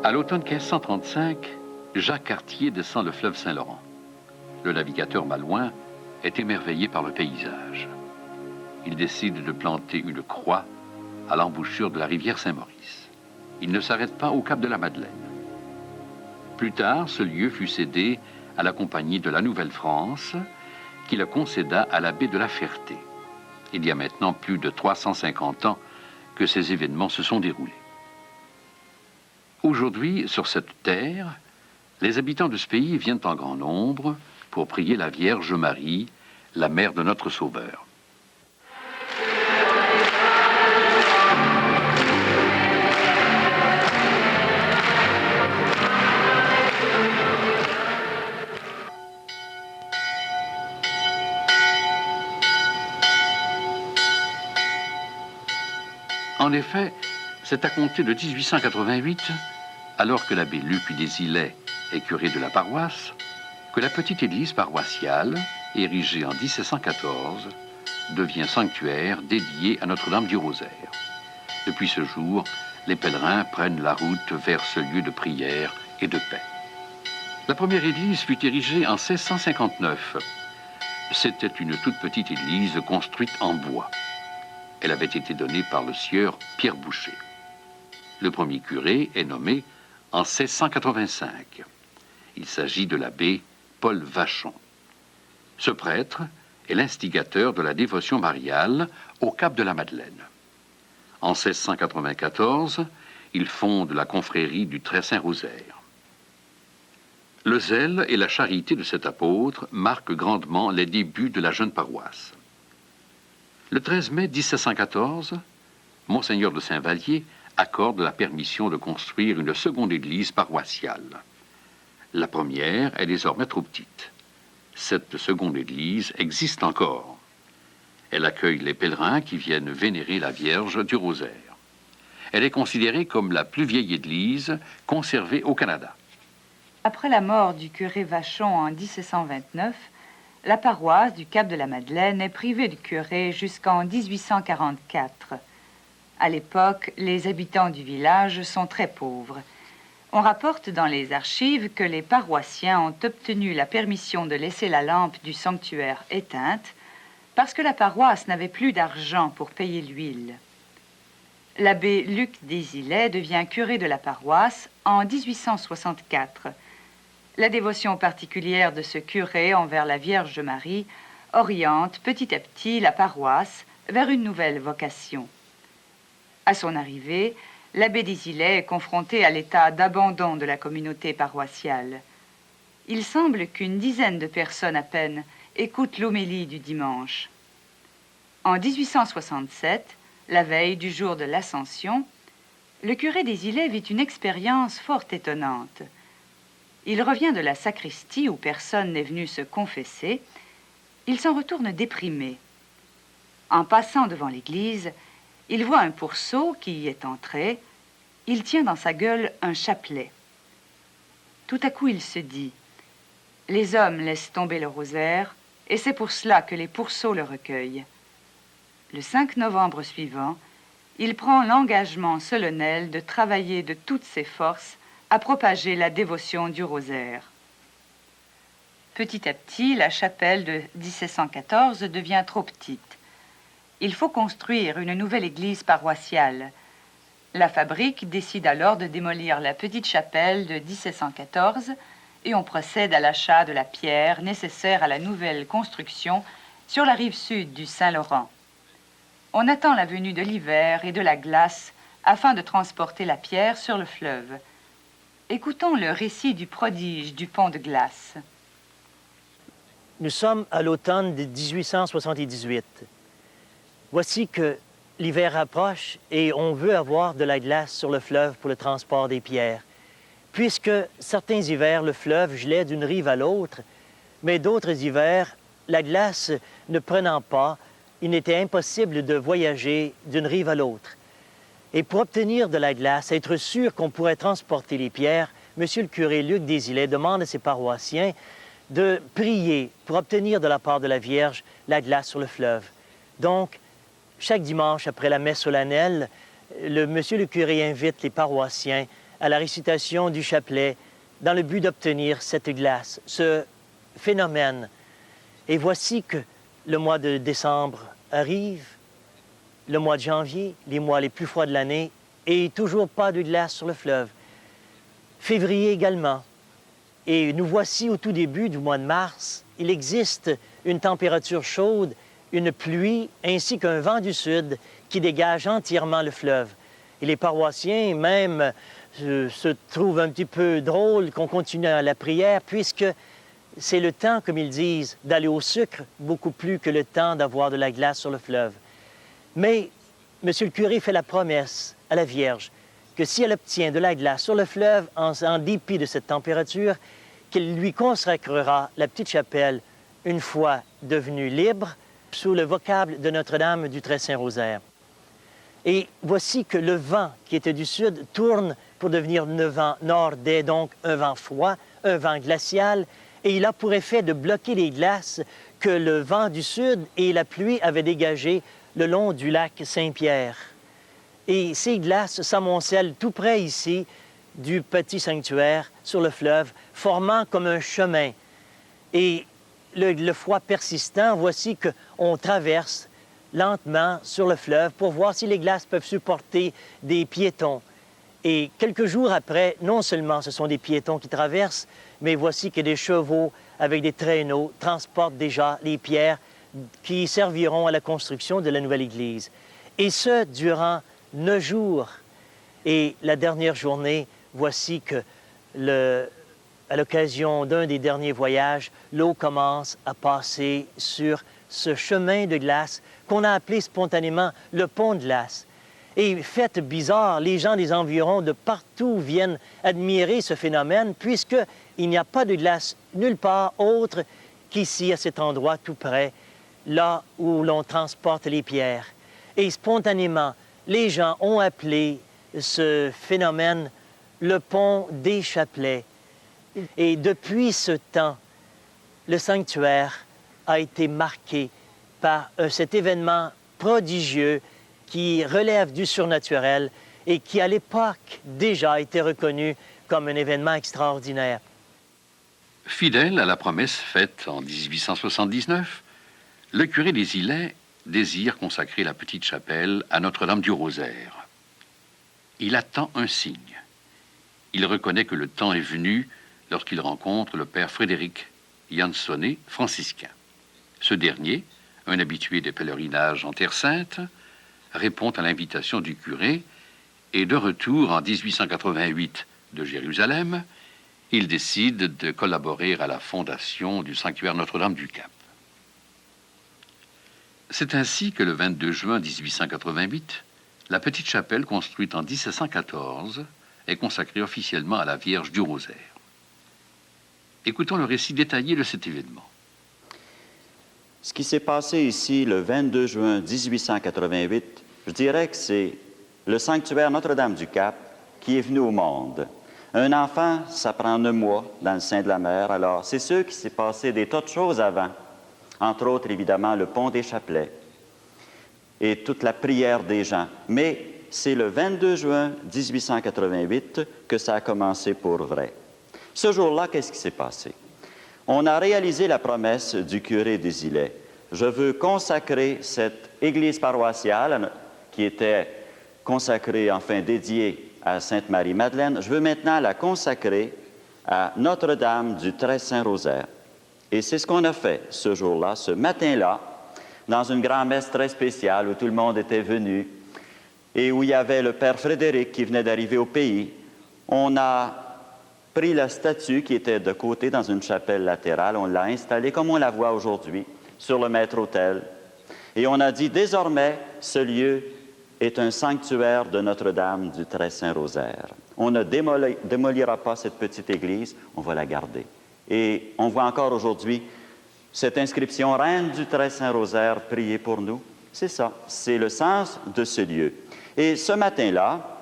À l'automne 1535, Jacques Cartier descend le fleuve Saint-Laurent. Le navigateur malouin est émerveillé par le paysage. Il décide de planter une croix à l'embouchure de la rivière Saint-Maurice. Il ne s'arrête pas au cap de la Madeleine. Plus tard, ce lieu fut cédé à la Compagnie de la Nouvelle-France, qui le concéda à la baie de la Ferté. Il y a maintenant plus de 350 ans que ces événements se sont déroulés. Aujourd'hui, sur cette terre, les habitants de ce pays viennent en grand nombre pour prier la Vierge Marie, la mère de notre Sauveur. En effet, c'est à compter de 1888, alors que l'abbé Luc Désilet est curé de la paroisse, que la petite église paroissiale, érigée en 1714, devient sanctuaire dédié à Notre-Dame du Rosaire. Depuis ce jour, les pèlerins prennent la route vers ce lieu de prière et de paix. La première église fut érigée en 1659. C'était une toute petite église construite en bois. Elle avait été donnée par le sieur Pierre Boucher. Le premier curé est nommé en 1685. Il s'agit de l'abbé Paul Vachon. Ce prêtre est l'instigateur de la dévotion mariale au cap de la Madeleine. En 1694, il fonde la confrérie du Très-Saint-Rosaire. Le zèle et la charité de cet apôtre marquent grandement les débuts de la jeune paroisse. Le 13 mai 1714, Monseigneur de Saint-Vallier accorde la permission de construire une seconde église paroissiale. La première est désormais trop petite. Cette seconde église existe encore. Elle accueille les pèlerins qui viennent vénérer la Vierge du Rosaire. Elle est considérée comme la plus vieille église conservée au Canada. Après la mort du curé Vachon en 1729, la paroisse du Cap de la Madeleine est privée de curé jusqu'en 1844. À l'époque, les habitants du village sont très pauvres. On rapporte dans les archives que les paroissiens ont obtenu la permission de laisser la lampe du sanctuaire éteinte parce que la paroisse n'avait plus d'argent pour payer l'huile. L'abbé Luc Désilet devient curé de la paroisse en 1864. La dévotion particulière de ce curé envers la Vierge Marie oriente petit à petit la paroisse vers une nouvelle vocation. À son arrivée, l'abbé Désilet est confronté à l'état d'abandon de la communauté paroissiale. Il semble qu'une dizaine de personnes à peine écoutent l'homélie du dimanche. En 1867, la veille du jour de l'Ascension, le curé Désilet vit une expérience fort étonnante. Il revient de la sacristie où personne n'est venu se confesser. Il s'en retourne déprimé. En passant devant l'église, il voit un pourceau qui y est entré. Il tient dans sa gueule un chapelet. Tout à coup, il se dit « Les hommes laissent tomber le rosaire, et c'est pour cela que les pourceaux le recueillent. » Le 5 novembre suivant, il prend l'engagement solennel de travailler de toutes ses forces à propager la dévotion du rosaire. Petit à petit, la chapelle de 1714 devient trop petite. Il faut construire une nouvelle église paroissiale. La fabrique décide alors de démolir la petite chapelle de 1714 et on procède à l'achat de la pierre nécessaire à la nouvelle construction sur la rive sud du Saint-Laurent. On attend la venue de l'hiver et de la glace afin de transporter la pierre sur le fleuve. Écoutons le récit du prodige du pont de glace. Nous sommes à l'automne de 1878. Voici que l'hiver approche et on veut avoir de la glace sur le fleuve pour le transport des pierres. Puisque certains hivers, le fleuve gelait d'une rive à l'autre, mais d'autres hivers, la glace ne prenant pas, il n'était impossible de voyager d'une rive à l'autre. Et pour obtenir de la glace, être sûr qu'on pourrait transporter les pierres, M. le curé Luc Désilet demande à ses paroissiens de prier pour obtenir de la part de la Vierge la glace sur le fleuve. Donc, chaque dimanche après la messe solennelle, M. le curé invite les paroissiens à la récitation du chapelet dans le but d'obtenir cette glace, ce phénomène. Et voici que le mois de décembre arrive, le mois de janvier, les mois les plus froids de l'année, et toujours pas de glace sur le fleuve. Février également. Et nous voici au tout début du mois de mars. Il existe une température chaude, une pluie, ainsi qu'un vent du sud qui dégage entièrement le fleuve. Et les paroissiens même se trouvent un petit peu drôle qu'on continue à la prière, puisque c'est le temps, comme ils disent, d'aller au sucre, beaucoup plus que le temps d'avoir de la glace sur le fleuve. Mais M. le curé fait la promesse à la Vierge que si elle obtient de la glace sur le fleuve, en dépit de cette température, qu'il lui consacrera la petite chapelle une fois devenue libre, sous le vocable de Notre-Dame du Très-Saint-Rosaire. Et voici que le vent qui était du sud tourne pour devenir un vent nordais, donc un vent froid, un vent glacial, et il a pour effet de bloquer les glaces que le vent du sud et la pluie avaient dégagées le long du lac Saint-Pierre. Et ces glaces s'amoncellent tout près ici du petit sanctuaire sur le fleuve, formant comme un chemin. Et le froid persistant, voici qu'on traverse lentement sur le fleuve pour voir si les glaces peuvent supporter des piétons. Et quelques jours après, non seulement ce sont des piétons qui traversent, mais voici que des chevaux avec des traîneaux transportent déjà les pierres qui serviront à la construction de la nouvelle église. Et ce, durant 9 jours. Et la dernière journée, voici que, à l'occasion d'un des derniers voyages, l'eau commence à passer sur ce chemin de glace qu'on a appelé spontanément le pont de glace. Et fait bizarre, les gens des environs de partout viennent admirer ce phénomène puisqu'il n'y a pas de glace nulle part autre qu'ici, à cet endroit tout près, là où l'on transporte les pierres. Et spontanément, les gens ont appelé ce phénomène le pont des chapelets. Et depuis ce temps, le sanctuaire a été marqué par cet événement prodigieux qui relève du surnaturel et qui, à l'époque, déjà a été reconnu comme un événement extraordinaire. Fidèle à la promesse faite en 1879, le curé des Îlets désire consacrer la petite chapelle à Notre-Dame du Rosaire. Il attend un signe. Il reconnaît que le temps est venu lorsqu'il rencontre le père Frédéric Jansonnet, franciscain. Ce dernier, un habitué des pèlerinages en Terre Sainte, répond à l'invitation du curé et de retour en 1888 de Jérusalem, il décide de collaborer à la fondation du sanctuaire Notre-Dame du Cap. C'est ainsi que le 22 juin 1888, la petite chapelle construite en 1714 est consacrée officiellement à la Vierge du Rosaire. Écoutons le récit détaillé de cet événement. Ce qui s'est passé ici le 22 juin 1888, je dirais que c'est le sanctuaire Notre-Dame du Cap qui est venu au monde. Un enfant, ça prend 9 mois dans le sein de la mère. Alors, c'est sûr qu'il s'est passé des tas de choses avant. Entre autres, évidemment, le pont des chapelets et toute la prière des gens. Mais c'est le 22 juin 1888 que ça a commencé pour vrai. Ce jour-là, qu'est-ce qui s'est passé? On a réalisé la promesse du curé des Îlets. Je veux consacrer cette église paroissiale qui était consacrée, enfin dédiée à Sainte-Marie-Madeleine. Je veux maintenant la consacrer à Notre-Dame du Très-Saint-Rosaire. Et c'est ce qu'on a fait ce jour-là, ce matin-là, dans une grand-messe très spéciale où tout le monde était venu et où il y avait le père Frédéric qui venait d'arriver au pays. On a pris la statue qui était de côté dans une chapelle latérale, on l'a installée comme on la voit aujourd'hui sur le maître-autel. Et on a dit, désormais, ce lieu est un sanctuaire de Notre-Dame du Très-Saint-Rosaire. On ne démolira pas cette petite église, on va la garder. Et on voit encore aujourd'hui cette inscription « Reine du Très-Saint-Rosaire, priez pour nous ». C'est ça, c'est le sens de ce lieu. Et ce matin-là,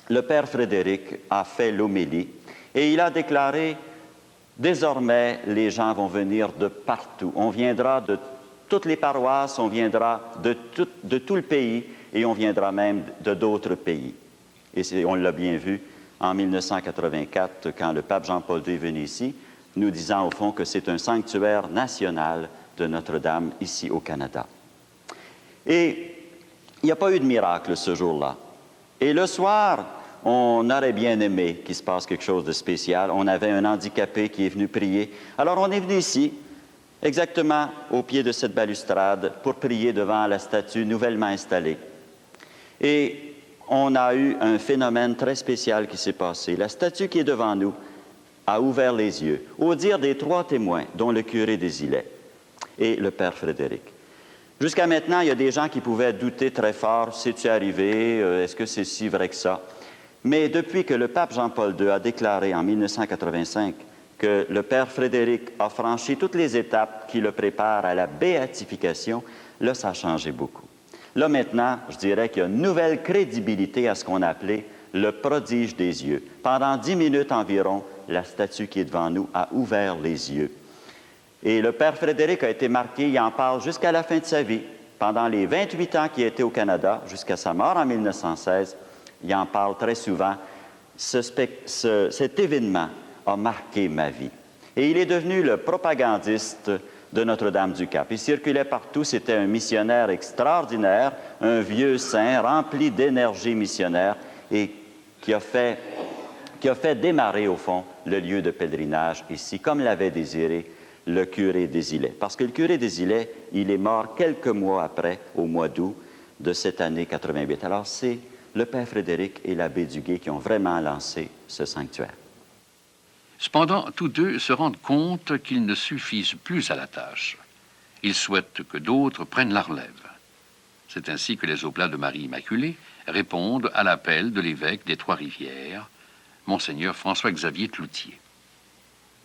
le père Frédéric a fait l'homélie et il a déclaré « Désormais, les gens vont venir de partout. On viendra de toutes les paroisses, on viendra de tout le pays et on viendra même de d'autres pays. » Et on l'a bien vu, en 1984, quand le pape Jean-Paul II est venu ici, nous disant au fond que c'est un sanctuaire national de Notre-Dame ici au Canada. Et il n'y a pas eu de miracle ce jour-là. Et le soir, on aurait bien aimé qu'il se passe quelque chose de spécial. On avait un handicapé qui est venu prier. Alors on est venu ici, exactement au pied de cette balustrade, pour prier devant la statue nouvellement installée. Et on a eu un phénomène très spécial qui s'est passé. La statue qui est devant nous a ouvert les yeux, au dire des 3 témoins, dont le curé des Îlets et le père Frédéric. Jusqu'à maintenant, il y a des gens qui pouvaient douter très fort, c'est-tu arrivé, est-ce que c'est si vrai que ça? Mais depuis que le pape Jean-Paul II a déclaré en 1985 que le père Frédéric a franchi toutes les étapes qui le préparent à la béatification, là, ça a changé beaucoup. Là, maintenant, je dirais qu'il y a une nouvelle crédibilité à ce qu'on a appelé le prodige des yeux. Pendant 10 minutes environ, la statue qui est devant nous a ouvert les yeux. Et le père Frédéric a été marqué, il en parle jusqu'à la fin de sa vie. Pendant les 28 ans qu'il a été au Canada, jusqu'à sa mort en 1916, il en parle très souvent. Cet événement a marqué ma vie. Et il est devenu le propagandiste de Notre-Dame-du-Cap. Il circulait partout, c'était un missionnaire extraordinaire, un vieux saint rempli d'énergie missionnaire et qui a fait démarrer, au fond, le lieu de pèlerinage ici, comme l'avait désiré le curé des Îlets. Parce que le curé des Îlets, il est mort quelques mois après, au mois d'août de cette année 88. Alors, c'est le père Frédéric et l'abbé Duguay qui ont vraiment lancé ce sanctuaire. Cependant, tous deux se rendent compte qu'ils ne suffisent plus à la tâche. Ils souhaitent que d'autres prennent la relève. C'est ainsi que les Oblats de Marie Immaculée répondent à l'appel de l'évêque des Trois-Rivières, Monseigneur François-Xavier Cloutier.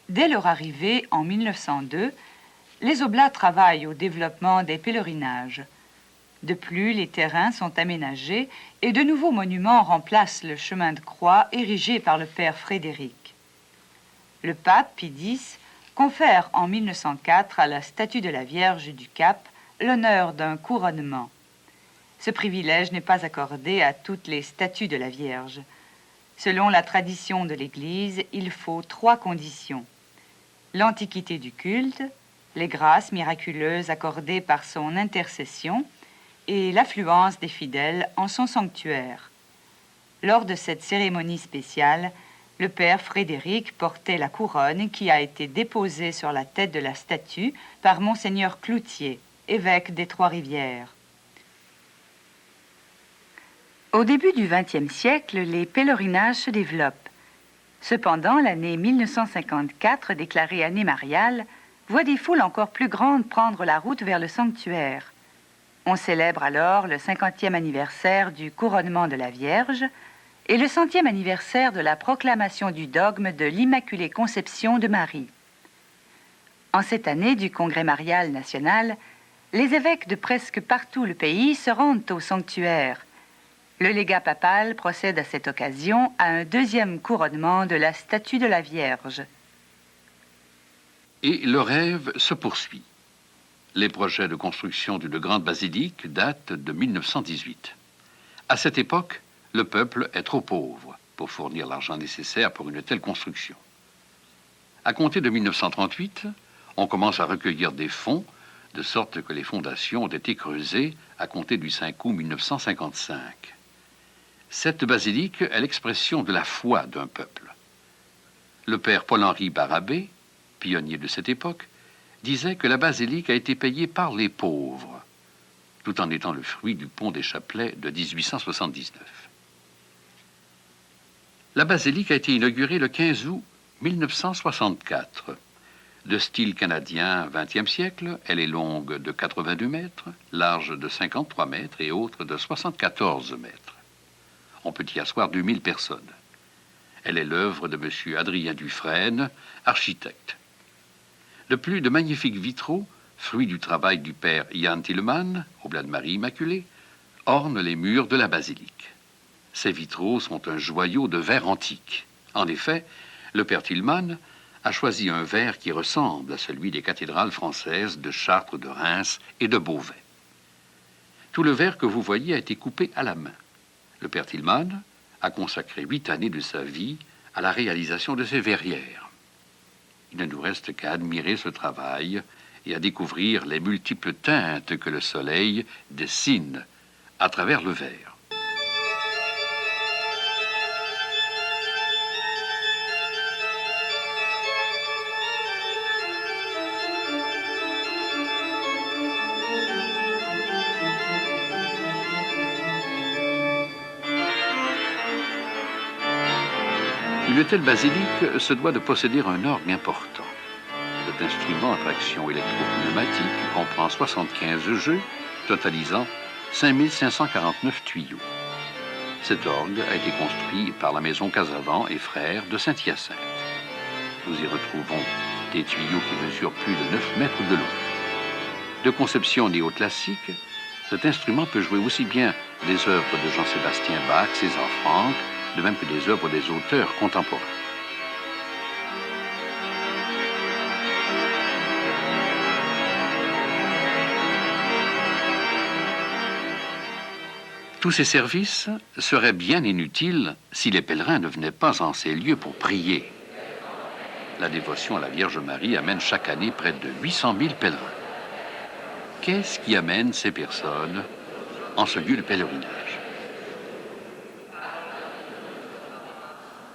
Dès leur arrivée en 1902, les Oblats travaillent au développement des pèlerinages. De plus, les terrains sont aménagés et de nouveaux monuments remplacent le chemin de croix érigé par le père Frédéric. Le pape Pie X confère en 1904 à la statue de la Vierge du Cap l'honneur d'un couronnement. Ce privilège n'est pas accordé à toutes les statues de la Vierge. Selon la tradition de l'Église, il faut 3 conditions. L'antiquité du culte, les grâces miraculeuses accordées par son intercession et l'affluence des fidèles en son sanctuaire. Lors de cette cérémonie spéciale, le père Frédéric portait la couronne qui a été déposée sur la tête de la statue par Monseigneur Cloutier, évêque des Trois-Rivières. Au début du XXe siècle, les pèlerinages se développent. Cependant, l'année 1954, déclarée année mariale, voit des foules encore plus grandes prendre la route vers le sanctuaire. On célèbre alors le 50e anniversaire du couronnement de la Vierge et le 100e anniversaire de la proclamation du dogme de l'Immaculée Conception de Marie. En cette année du Congrès marial national, les évêques de presque partout le pays se rendent au sanctuaire. Le légat papal procède à cette occasion à un 2e couronnement de la statue de la Vierge. Et le rêve se poursuit. Les projets de construction d'une grande basilique datent de 1918. À cette époque, le peuple est trop pauvre pour fournir l'argent nécessaire pour une telle construction. À compter de 1938, on commence à recueillir des fonds, de sorte que les fondations ont été creusées à compter du 5 août 1955. Cette basilique est l'expression de la foi d'un peuple. Le père Paul-Henri Barabé, pionnier de cette époque, disait que la basilique a été payée par les pauvres, tout en étant le fruit du pont des Chapelets de 1879. La basilique a été inaugurée le 15 août 1964. De style canadien 20e siècle, elle est longue de 82 mètres, large de 53 mètres et haute de 74 mètres. On peut y asseoir 2000 personnes. Elle est l'œuvre de M. Adrien Dufresne, architecte. De plus, de magnifiques vitraux, fruits du travail du père Jan Tillemann, Oblat de Marie Immaculée, ornent les murs de la basilique. Ces vitraux sont un joyau de verre antique. En effet, le père Tillemann a choisi un verre qui ressemble à celui des cathédrales françaises de Chartres, de Reims et de Beauvais. Tout le verre que vous voyez a été coupé à la main. Le père Tillemann a consacré 8 années de sa vie à la réalisation de ces verrières. Il ne nous reste qu'à admirer ce travail et à découvrir les multiples teintes que le soleil dessine à travers le verre. Une telle basilique se doit de posséder un orgue important. Cet instrument à traction électropneumatique comprend 75 jeux, totalisant 5549 tuyaux. Cet orgue a été construit par la maison Casavant et Frères de Saint-Hyacinthe. Nous y retrouvons des tuyaux qui mesurent plus de 9 mètres de long. De conception néoclassique, cet instrument peut jouer aussi bien des œuvres de Jean-Sébastien Bach, César Franck, de même que des œuvres des auteurs contemporains. Tous ces services seraient bien inutiles si les pèlerins ne venaient pas en ces lieux pour prier. La dévotion à la Vierge Marie amène chaque année près de 800 000 pèlerins. Qu'est-ce qui amène ces personnes en ce lieu de pèlerinage?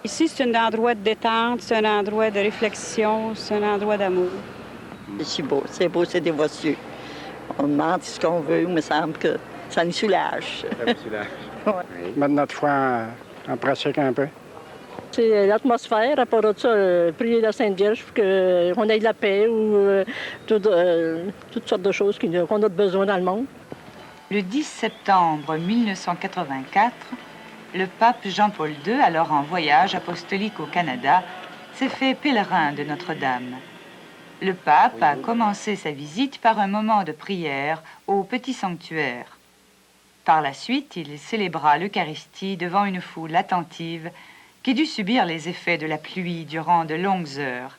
Ici, c'est un endroit de détente, c'est un endroit de réflexion, c'est un endroit d'amour. C'est beau, c'est dévotieux. On demande ce qu'on veut, il me semble que ça nous soulage. Ça nous soulage. Ouais. Mettre notre foi en pratique un peu. C'est l'atmosphère, à part de ça, prier la Sainte Vierge pour qu'on ait de la paix ou toutes sortes de choses qu'on a besoin dans le monde. Le 10 septembre 1984, le pape Jean-Paul II, alors en voyage apostolique au Canada, s'est fait pèlerin de Notre-Dame. Le pape a commencé sa visite par un moment de prière au petit sanctuaire. Par la suite, il célébra l'Eucharistie devant une foule attentive qui dut subir les effets de la pluie durant de longues heures.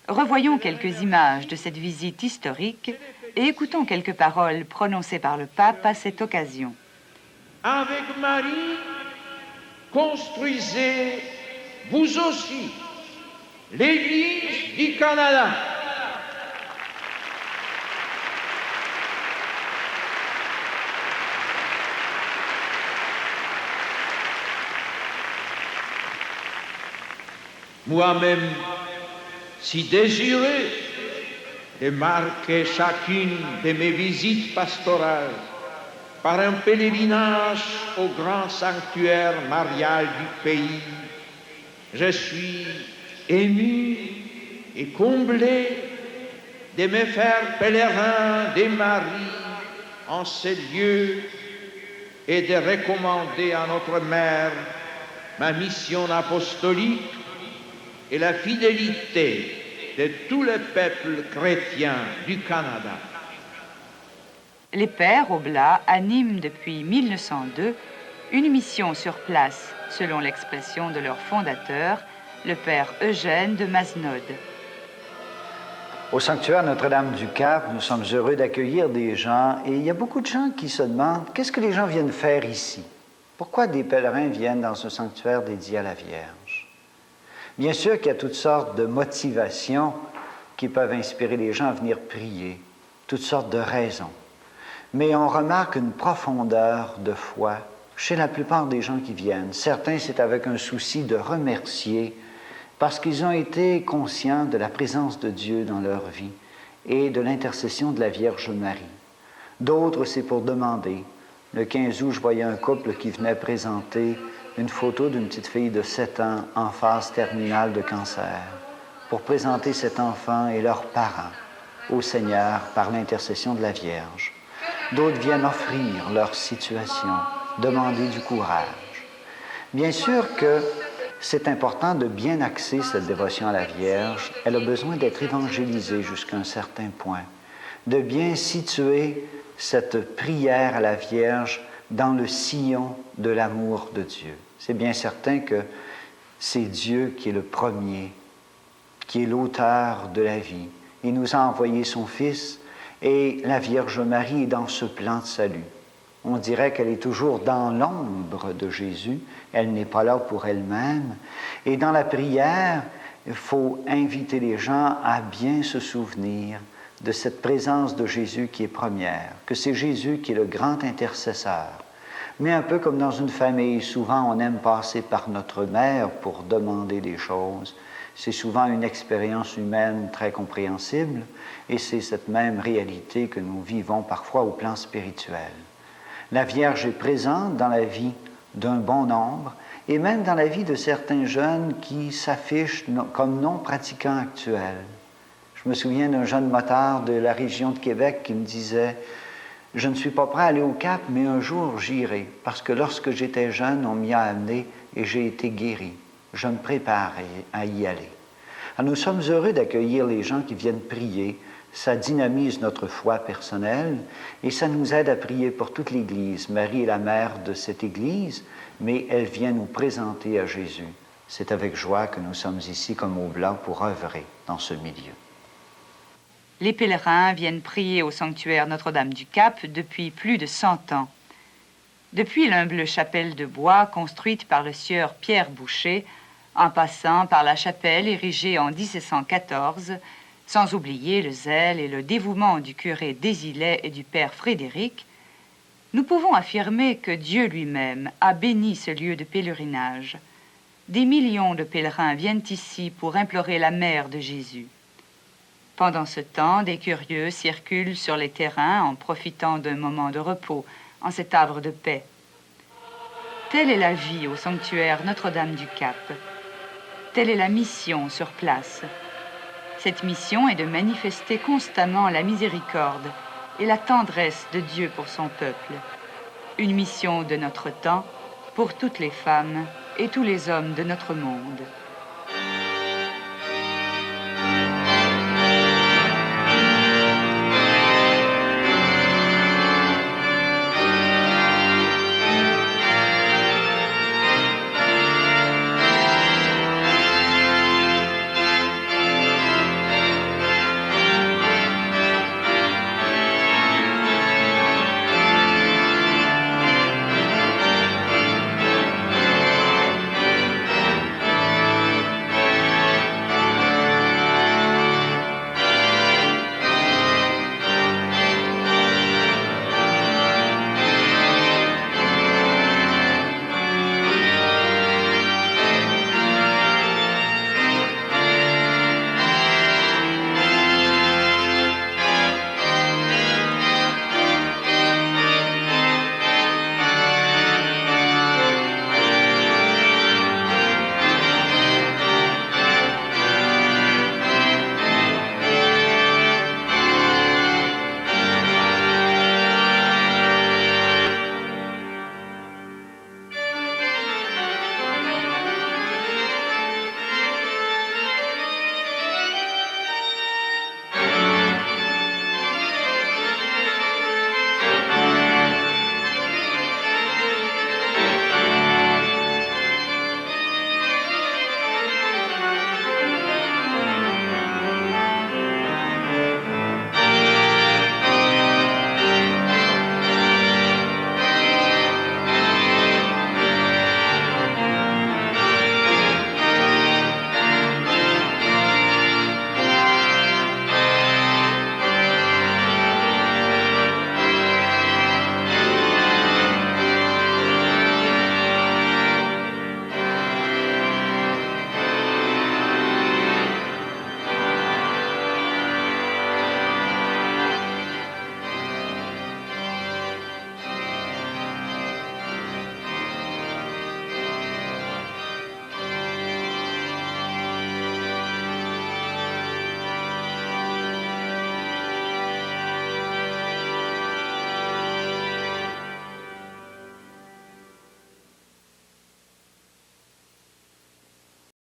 Revoyons quelques images de cette visite historique et écoutons quelques paroles prononcées par le pape à cette occasion. Avec Marie, construisez vous aussi l'Église du Canada. Moi-même, si désiré de marquer chacune de mes visites pastorales par un pèlerinage au grand sanctuaire marial du pays, je suis ému et comblé de me faire pèlerin des Maries en ces lieux et de recommander à notre Mère ma mission apostolique et la fidélité de tous les peuples chrétiens du Canada. Les Pères Oblats animent depuis 1902 une mission sur place, selon l'expression de leur fondateur, le Père Eugène de Masnode. Au sanctuaire Notre-Dame-du-Cap, nous sommes heureux d'accueillir des gens et il y a beaucoup de gens qui se demandent qu'est-ce que les gens viennent faire ici? Pourquoi des pèlerins viennent dans ce sanctuaire dédié à la Vierge? Bien sûr qu'il y a toutes sortes de motivations qui peuvent inspirer les gens à venir prier, toutes sortes de raisons. Mais on remarque une profondeur de foi chez la plupart des gens qui viennent. Certains, c'est avec un souci de remercier parce qu'ils ont été conscients de la présence de Dieu dans leur vie et de l'intercession de la Vierge Marie. D'autres, c'est pour demander. Le 15 août, je voyais un couple qui venait présenter une photo d'une petite fille de 7 ans en phase terminale de cancer pour présenter cet enfant et leurs parents au Seigneur par l'intercession de la Vierge. D'autres viennent offrir leur situation, demander du courage. Bien sûr que c'est important de bien axer cette dévotion à la Vierge. Elle a besoin d'être évangélisée jusqu'à un certain point, de bien situer cette prière à la Vierge dans le sillon de l'amour de Dieu. C'est bien certain que c'est Dieu qui est le premier, qui est l'auteur de la vie. Il nous a envoyé son Fils et la Vierge Marie est dans ce plan de salut. On dirait qu'elle est toujours dans l'ombre de Jésus. Elle n'est pas là pour elle-même. Et dans la prière, il faut inviter les gens à bien se souvenir de cette présence de Jésus qui est première, que c'est Jésus qui est le grand intercesseur. Mais un peu comme dans une famille, souvent on aime passer par notre mère pour demander des choses. C'est souvent une expérience humaine très compréhensible et c'est cette même réalité que nous vivons parfois au plan spirituel. La Vierge est présente dans la vie d'un bon nombre et même dans la vie de certains jeunes qui s'affichent comme non pratiquants actuels. Je me souviens d'un jeune motard de la région de Québec qui me disait « Je ne suis pas prêt à aller au Cap, mais un jour j'irai, parce que lorsque j'étais jeune, on m'y a amené et j'ai été guéri. Je me prépare à y aller. » Alors nous sommes heureux d'accueillir les gens qui viennent prier. Ça dynamise notre foi personnelle et ça nous aide à prier pour toute l'Église. Marie est la mère de cette Église, mais elle vient nous présenter à Jésus. C'est avec joie que nous sommes ici comme Oblat pour œuvrer dans ce milieu. Les pèlerins viennent prier au sanctuaire Notre-Dame-du-Cap depuis plus de 100 ans. Depuis l'humble chapelle de bois construite par le sieur Pierre Boucher, en passant par la chapelle érigée en 1714, sans oublier le zèle et le dévouement du curé Désilet et du père Frédéric, nous pouvons affirmer que Dieu lui-même a béni ce lieu de pèlerinage. Des millions de pèlerins viennent ici pour implorer la mère de Jésus. Pendant ce temps, des curieux circulent sur les terrains en profitant d'un moment de repos en cet havre de paix. Telle est la vie au sanctuaire Notre-Dame-du-Cap. Telle est la mission sur place. Cette mission est de manifester constamment la miséricorde et la tendresse de Dieu pour son peuple. Une mission de notre temps pour toutes les femmes et tous les hommes de notre monde.